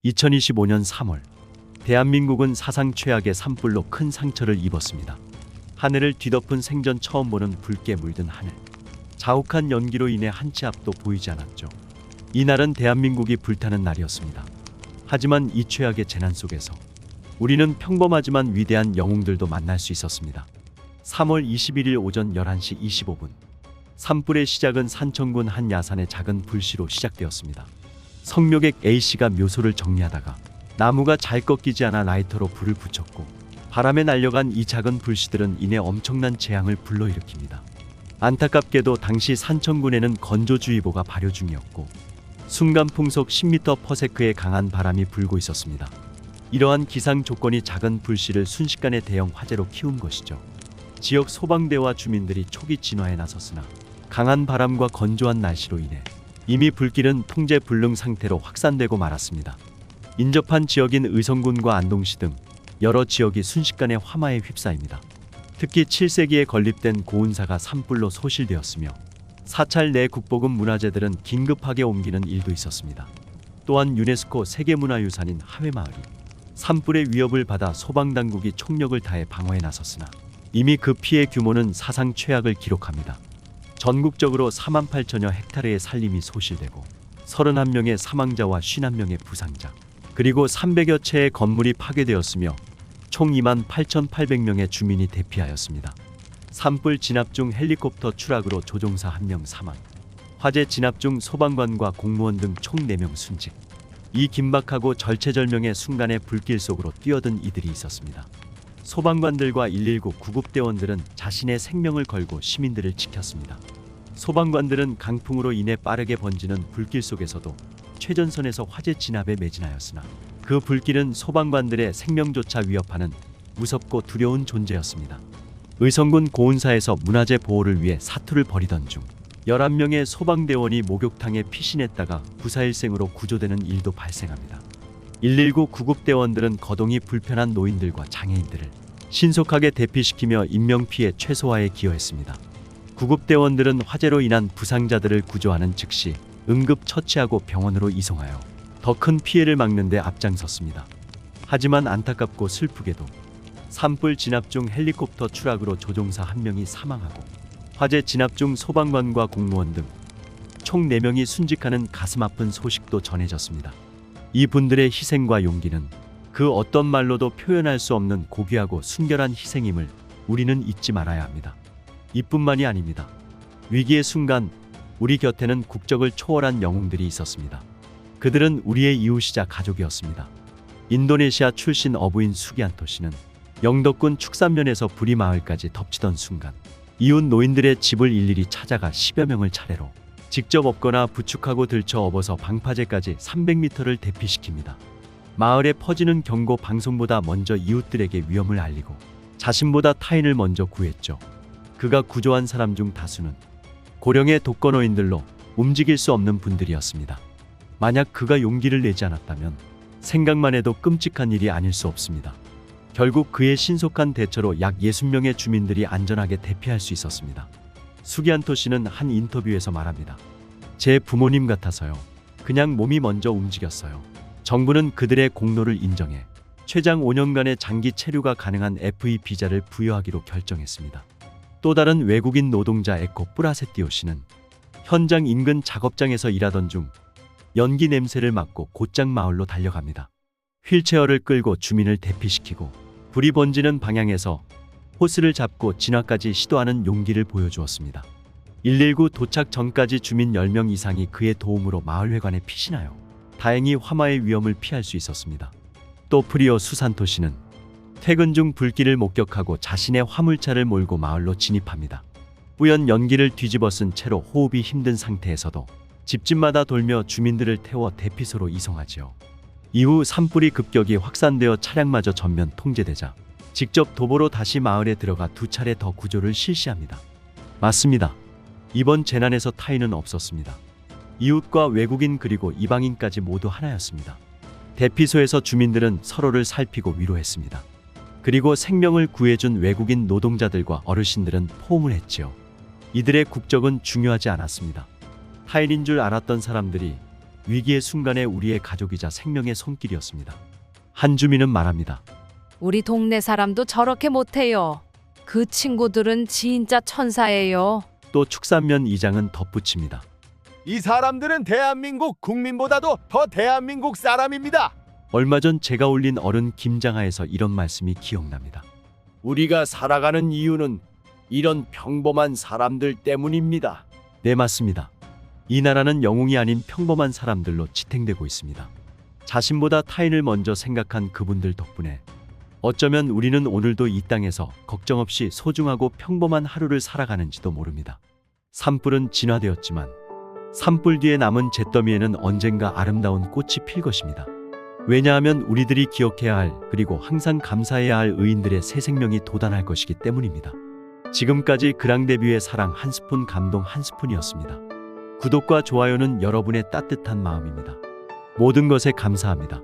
2025년 3월, 대한민국은 사상 최악의 산불로 큰 상처를 입었습니다. 하늘을 뒤덮은 생전 처음 보는 붉게 물든 하늘. 자욱한 연기로 인해 한 치 앞도 보이지 않았죠. 이날은 대한민국이 불타는 날이었습니다. 하지만 이 최악의 재난 속에서 우리는 평범하지만 위대한 영웅들도 만날 수 있었습니다. 3월 21일 오전 11시 25분. 산불의 시작은 산청군 한 야산의 작은 불씨로 시작되었습니다. 성묘객 A씨가 묘소를 정리하다가 나무가 잘 꺾이지 않아 라이터로 불을 붙였고, 바람에 날려간 이 작은 불씨들은 이내 엄청난 재앙을 불러일으킵니다. 안타깝게도 당시 산청군에는 건조주의보가 발효 중이었고 순간 풍속 10m/s의 강한 바람이 불고 있었습니다. 이러한 기상 조건이 작은 불씨를 순식간에 대형 화재로 키운 것이죠. 지역 소방대와 주민들이 초기 진화에 나섰으나 강한 바람과 건조한 날씨로 인해 이미 불길은 통제 불능 상태로 확산되고 말았습니다. 인접한 지역인 의성군과 안동시 등 여러 지역이 순식간에 화마에 휩싸입니다. 특히 7세기에 건립된 고운사가 산불로 소실되었으며 사찰 내 국보급 문화재들은 긴급하게 옮기는 일도 있었습니다. 또한 유네스코 세계문화유산인 하회마을이 산불의 위협을 받아 소방당국이 총력을 다해 방어에 나섰으나 이미 그 피해 규모는 사상 최악을 기록합니다. 전국적으로 48,000여 헥타르의 산림이 소실되고 31명의 사망자와 51명의 부상자, 그리고 300여 채의 건물이 파괴되었으며 총 28,800명의 주민이 대피하였습니다. 산불 진압 중 헬리콥터 추락으로 조종사 1명 사망, 화재 진압 중 소방관과 공무원 등 총 4명 순직. 이 긴박하고 절체절명의 순간에 불길 속으로 뛰어든 이들이 있었습니다. 소방관들과 119 구급대원들은 자신의 생명을 걸고 시민들을 지켰습니다. 소방관들은 강풍으로 인해 빠르게 번지는 불길 속에서도 최전선에서 화재 진압에 매진하였으나 그 불길은 소방관들의 생명조차 위협하는 무섭고 두려운 존재였습니다. 의성군 고운사에서 문화재 보호를 위해 사투를 벌이던 중 11명의 소방대원이 목욕탕에 피신했다가 부사일생으로 구조되는 일도 발생합니다. 119 구급대원들은 거동이 불편한 노인들과 장애인들을 신속하게 대피시키며 인명피해 최소화에 기여했습니다. 구급대원들은 화재로 인한 부상자들을 구조하는 즉시 응급 처치하고 병원으로 이송하여 더 큰 피해를 막는 데 앞장섰습니다. 하지만 안타깝고 슬프게도 산불 진압 중 헬리콥터 추락으로 조종사 1명이 사망하고 화재 진압 중 소방관과 공무원 등 총 4명이 순직하는 가슴 아픈 소식도 전해졌습니다. 이분들의 희생과 용기는 그 어떤 말로도 표현할 수 없는 고귀하고 순결한 희생임을 우리는 잊지 말아야 합니다. 이뿐만이 아닙니다. 위기의 순간 우리 곁에는 국적을 초월한 영웅들이 있었습니다. 그들은 우리의 이웃이자 가족이었습니다. 인도네시아 출신 어부인 수기안토 씨는 영덕군 축산면에서 불이 마을까지 덮치던 순간 이웃 노인들의 집을 일일이 찾아가 10여 명을 차례로 직접 업거나 부축하고 들쳐 업어서 방파제까지 300m를 대피시킵니다. 마을에 퍼지는 경고 방송보다 먼저 이웃들에게 위험을 알리고 자신보다 타인을 먼저 구했죠. 그가 구조한 사람 중 다수는 고령의 독거노인들로 움직일 수 없는 분들이었습니다. 만약 그가 용기를 내지 않았다면 생각만 해도 끔찍한 일이 아닐 수 없습니다. 결국 그의 신속한 대처로 약 60명의 주민들이 안전하게 대피할 수 있었습니다. 수기안토 씨는 한 인터뷰에서 말합니다. 제 부모님 같아서요. 그냥 몸이 먼저 움직였어요. 정부는 그들의 공로를 인정해 최장 5년간의 장기 체류가 가능한 FE 비자를 부여하기로 결정했습니다. 또 다른 외국인 노동자 에코 뿌라세띠오 씨는 현장 인근 작업장에서 일하던 중 연기 냄새를 맡고 곧장 마을로 달려갑니다. 휠체어를 끌고 주민을 대피시키고 불이 번지는 방향에서 호스를 잡고 진화까지 시도하는 용기를 보여주었습니다. 119 도착 전까지 주민 10명 이상이 그의 도움으로 마을회관에 피신하여 다행히 화마의 위험을 피할 수 있었습니다. 또 프리오 수산토 씨는 퇴근 중 불길을 목격하고 자신의 화물차를 몰고 마을로 진입합니다. 뿌연 연기를 뒤집어 쓴 채로 호흡이 힘든 상태에서도 집집마다 돌며 주민들을 태워 대피소로 이송하지요. 이후 산불이 급격히 확산되어 차량마저 전면 통제되자 직접 도보로 다시 마을에 들어가 2차례 더 구조를 실시합니다. 맞습니다. 이번 재난에서 타인은 없었습니다. 이웃과 외국인 그리고 이방인까지 모두 하나였습니다. 대피소에서 주민들은 서로를 살피고 위로했습니다. 그리고 생명을 구해준 외국인 노동자들과 어르신들은 포옹을 했지요. 이들의 국적은 중요하지 않았습니다. 타인인 줄 알았던 사람들이 위기의 순간에 우리의 가족이자 생명의 손길이었습니다. 한 주민은 말합니다. 우리 동네 사람도 저렇게 못해요. 그 친구들은 진짜 천사예요. 또 축산면 이장은 덧붙입니다. 이 사람들은 대한민국 국민보다도 더 대한민국 사람입니다. 얼마 전 제가 올린 어른 김장하에서 이런 말씀이 기억납니다. 우리가 살아가는 이유는 이런 평범한 사람들 때문입니다. 네, 맞습니다. 이 나라는 영웅이 아닌 평범한 사람들로 지탱되고 있습니다. 자신보다 타인을 먼저 생각한 그분들 덕분에 어쩌면 우리는 오늘도 이 땅에서 걱정 없이 소중하고 평범한 하루를 살아가는지도 모릅니다. 산불은 진화되었지만 산불 뒤에 남은 잿더미에는 언젠가 아름다운 꽃이 필 것입니다. 왜냐하면 우리들이 기억해야 할, 그리고 항상 감사해야 할 의인들의 새 생명이 돋아날 것이기 때문입니다. 지금까지 그랑데뷔의 사랑 한 스푼, 감동 한 스푼이었습니다. 구독과 좋아요는 여러분의 따뜻한 마음입니다. 모든 것에 감사합니다.